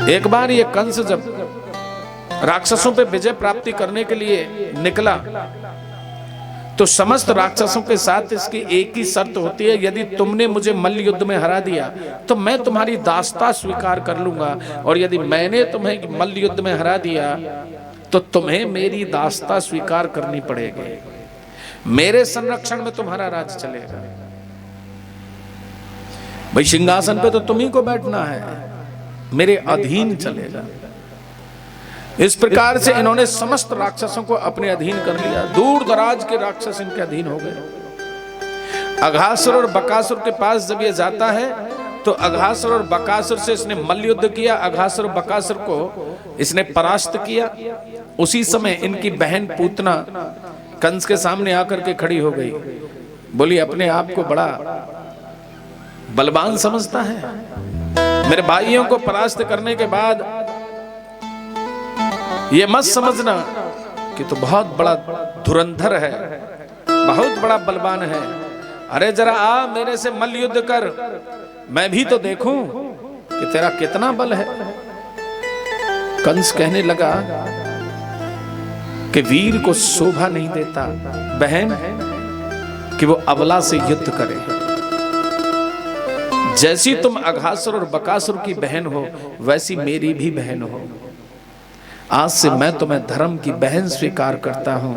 एक बार ये कंस जब राक्षसों पे विजय प्राप्ति करने के लिए निकला तो समस्त राक्षसों के साथ इसकी एक ही शर्त होती है, यदि तुमने मुझे मल्ल युद्ध में हरा दिया तो मैं तुम्हारी दास्ता स्वीकार कर लूंगा, और यदि मैंने तुम्हें मल्ल युद्ध में हरा दिया तो तुम्हें मेरी दास्ता स्वीकार करनी पड़ेगी। मेरे संरक्षण में तुम्हारा राज्य चलेगा। भाई सिंहासन पे तो तुम्ही को बैठना है, मेरे अधीन चलेगा। इस प्रकार से इन्होंने समस्त राक्षसों को अपने अधीन कर लिया। दूर दराज के राक्षस इनके अधीन हो गए। अघासुर और बकासुर के पास जब ये जाता है तो अघासुर और बकासुर से इसने मल्ल युद्ध किया। अघासुर और बकासुर को इसने परास्त किया। उसी समय इनकी बहन पूतना कंस के सामने आकर के खड़ी हो गई। बोली अपने आप को बड़ा बलवान समझता है, मेरे भाइयों को परास्त करने के बाद ये मत समझना कि तो बहुत बड़ा धुरंधर है, बहुत बड़ा बलवान है। अरे जरा आ मेरे से मल्ल युद्ध कर, मैं भी तो देखूं कि तेरा कितना बल है। कंस कहने लगा कि वीर को शोभा नहीं देता बहन कि वो अबला से युद्ध करे। जैसी तुम अघासुर और बकासुर की बहन हो वैसी मेरी भी बहन हो। आज से मैं तुम्हें धर्म की बहन स्वीकार करता हूं।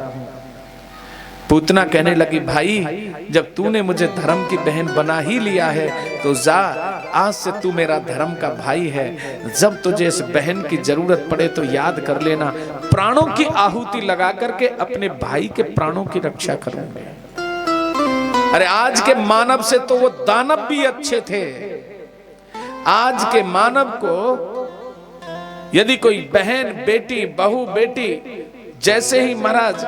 पूतना कहने लगी भाई जब तूने मुझे धर्म की बहन बना ही लिया है तो जा, आज से तू मेरा धर्म का भाई है। जब तुझे इस बहन की जरूरत पड़े तो याद कर लेना, प्राणों की आहुति लगा करके अपने भाई के प्राणों की रक्षा करूंगे। अरे आज के मानव से तो वो दानव भी अच्छे थे। आज के मानव को यदि कोई बहन बेटी बहू बेटी जैसे ही महाराज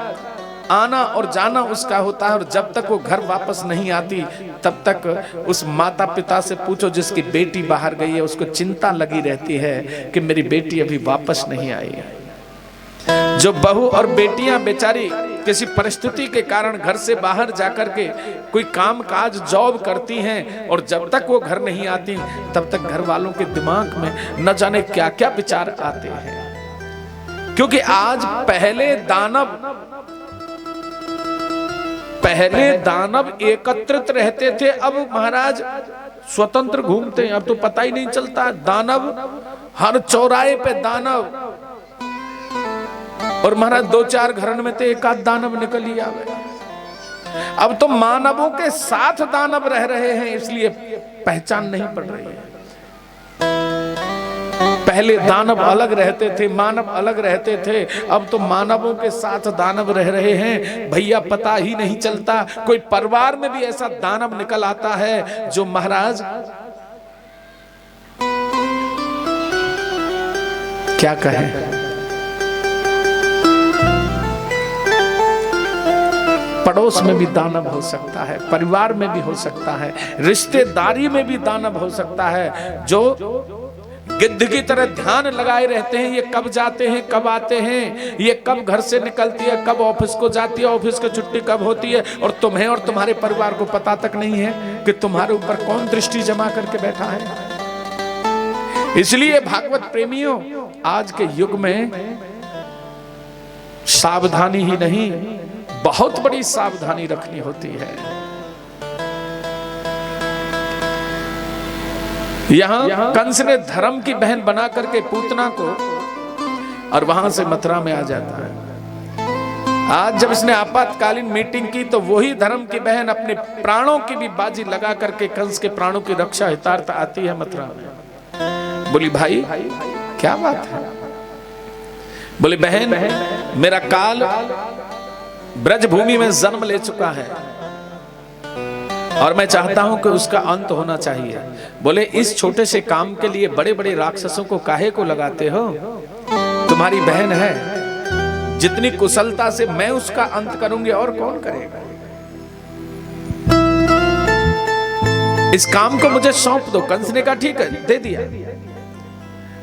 आना और जाना उसका होता है, और जब तक वो घर वापस नहीं आती तब तक उस माता पिता से पूछो जिसकी बेटी बाहर गई है, उसको चिंता लगी रहती है कि मेरी बेटी अभी वापस नहीं आई है। जो बहू और बेटियां बेचारी किसी परिस्थिति के कारण घर से बाहर जाकर के कोई काम काज जॉब करती हैं और जब तक वो घर नहीं आती तब तक घर वालों के दिमाग में न जाने क्या क्या विचार आते हैं। क्योंकि आज पहले दानव एकत्रित रहते थे, अब महाराज स्वतंत्र घूमते हैं। अब तो पता ही नहीं चलता, दानव हर चौराहे पे दानव, और महाराज दो चार घरन में तो एक आध दानव निकल ही आवे। अब तो मानवों के साथ दानव रह रहे हैं, इसलिए पहचान नहीं पड़ रही है। पहले दानव अलग रहते थे, मानव अलग रहते थे, अब तो मानवों के साथ दानव रह रहे हैं। भैया पता ही नहीं चलता। कोई परिवार में भी ऐसा दानव निकल आता है जो महाराज क्या कहें, पड़ोस में भी दानव हो सकता है, परिवार में भी हो सकता है, रिश्तेदारी में भी दानव हो सकता है, जो गिद्ध की तरह ध्यान लगाए रहते हैं। ये कब जाते हैं, कब आते हैं, ये कब घर से निकलती है, कब ऑफिस को जाती है, ऑफिस की छुट्टी कब होती है, और तुम्हें और तुम्हारे परिवार को पता तक नहीं है कि तुम्हारे ऊपर कौन दृष्टि जमा करके बैठा है। इसलिए भागवत प्रेमियों, आज के युग में सावधानी ही नहीं, बहुत बड़ी सावधानी रखनी होती है। यहां कंस ने धर्म की बहन बना करके पूतना को, और वहां से मथुरा में आ जाता है। आज जब इसने आपातकालीन मीटिंग की तो वही धर्म की बहन अपने प्राणों की भी बाजी लगा करके कंस के प्राणों की रक्षा हितार्थ आती है मथुरा में। बोली भाई क्या बात है। बोली बहन मेरा काल ब्रज भूमि में जन्म ले चुका है और मैं चाहता हूं कि उसका अंत होना चाहिए। बोले इस छोटे से काम के लिए बड़े बड़े राक्षसों को काहे को लगाते हो, तुम्हारी बहन है, जितनी कुशलता से मैं उसका अंत करूंगी और कौन करेगा। इस काम को मुझे सौंप दो। कंस ने कहा ठीक है, दे दिया।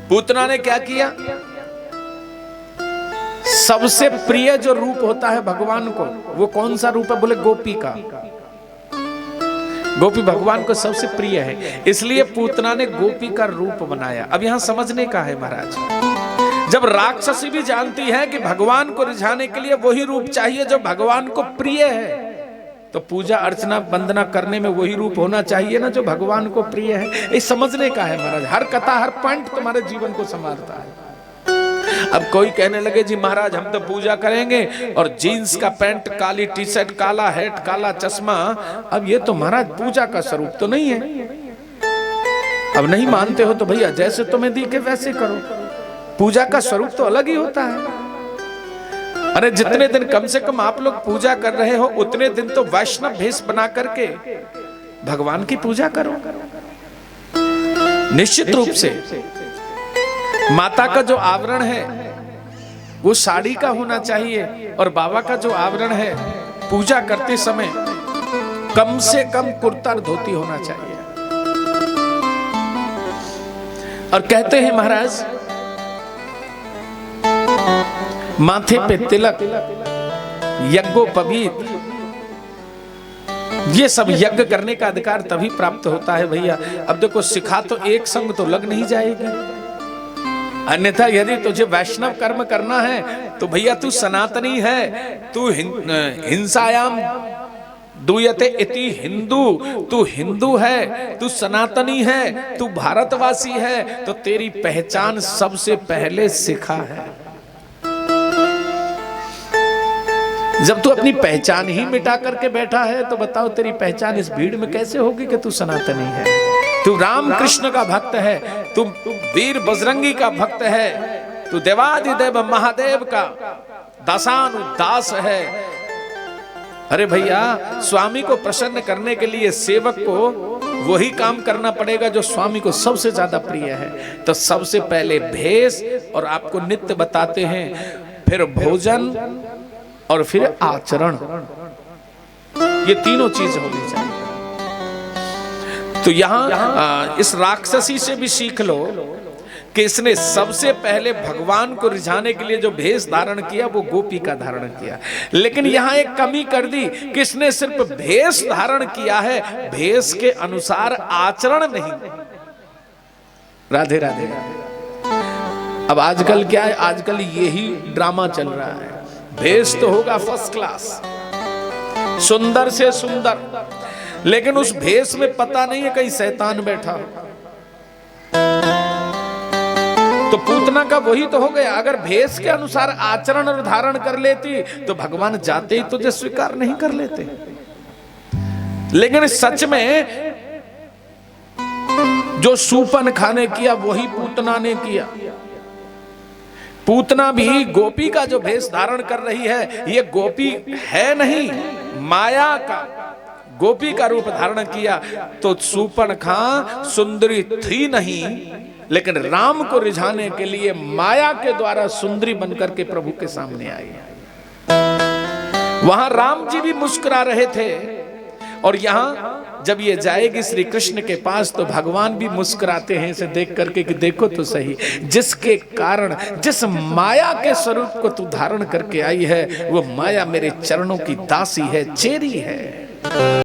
पूतना ने क्या किया, सबसे प्रिय जो रूप होता है भगवान को, वो कौन सा रूप है, बोले गोपी का। गोपी भगवान को सबसे प्रिय है, इसलिए पूतना ने गोपी का रूप बनाया। अब यहां समझने का है महाराज, जब राक्षसी भी जानती है कि भगवान को रिझाने के लिए वही रूप चाहिए जो भगवान को प्रिय है, तो पूजा अर्चना वंदना करने में वही रूप होना चाहिए ना जो भगवान को प्रिय है। ये समझने का है महाराज, हर कथा हर पॉइंट तुम्हारे जीवन को संभालता है। अब कोई कहने लगे जी महाराज हम तो पूजा करेंगे और जीन्स का पैंट, काली टी शर्ट, काला हैट, काला चश्मा, अब ये तो महाराज पूजा का स्वरूप तो नहीं है। अब नहीं मानते हो तो भैया जैसे तुम्हें दिखे वैसे करो, पूजा का स्वरूप तो अलग ही होता है। अरे जितने दिन कम से कम आप लोग पूजा कर रहे हो उतने दिन तो वैष्णव भेष बना करके भगवान की पूजा करो। निश्चित रूप से माता का जो आवरण है वो साड़ी का होना चाहिए और बाबा का जो आवरण है पूजा करते समय कम से कम कुर्ता और धोती होना चाहिए। और कहते हैं महाराज माथे पे तिलक, यज्ञोपवीत, ये सब यज्ञ करने का अधिकार तभी प्राप्त होता है भैया। अब देखो सिखा तो एक संग तो लग नहीं जाएगी, अन्यथा यदि तुझे वैष्णव कर्म करना है तो भैया तू सनातनी है, तू हिंसायाम दूयते इति हिंदू, तू हिंदू है, तू सनातनी है, तू भारतवासी है, तो तेरी पहचान सबसे पहले सिखा है। जब तू अपनी पहचान ही मिटा करके बैठा है तो बताओ तेरी पहचान इस भीड़ में कैसे होगी कि तू सनातनी है, तू राम कृष्ण का भक्त है, तू वीर बजरंगी का भक्त है, तू देवादिदेव महादेव का दासानुदास है। अरे भैया स्वामी को प्रसन्न करने के लिए सेवक को वही काम करना पड़ेगा जो स्वामी को सबसे ज्यादा प्रिय है। तो सबसे पहले भेष, और आपको नित्य बताते हैं, फिर भोजन और फिर आचरण, ये तीनों चीज होनी चाहिए। तो यहां इस राक्षसी से भी सीख लो कि इसने सबसे पहले भगवान को रिझाने के लिए जो भेष धारण किया वो गोपी का धारण किया, लेकिन यहां एक कमी कर दी कि इसने सिर्फ भेष धारण किया है, भेष के अनुसार आचरण नहीं। राधे राधे। अब आजकल क्या है, आजकल यही ड्रामा चल रहा है, भेष तो होगा फर्स्ट क्लास, सुंदर से सुंदर, लेकिन उस भेष में पता नहीं है कहीं शैतान बैठा हो। तो पूतना का वही तो हो गया, अगर भेष के अनुसार आचरण और धारण कर लेती तो भगवान जाते ही तुझे स्वीकार नहीं कर लेते। लेकिन सच में जो सूपन खाने किया वही पूतना ने किया। पूतना भी गोपी का जो भेष धारण कर रही है, ये गोपी है नहीं, माया का गोपी का रूप धारण किया। तो सूपनखा सुंदरी थी नहीं, लेकिन राम को रिझाने के लिए माया के द्वारा सुंदरी बनकर के प्रभु के सामने आई। वहां राम जी भी मुस्कुरा रहे थे, और यहां जब ये जाएगी श्री कृष्ण के पास तो भगवान भी मुस्कुराते हैं इसे देख करके कि देखो तो सही, जिसके कारण, जिस माया के स्वरूप को तू धारण करके आई है वो माया मेरे चरणों की दासी है, चेरी है।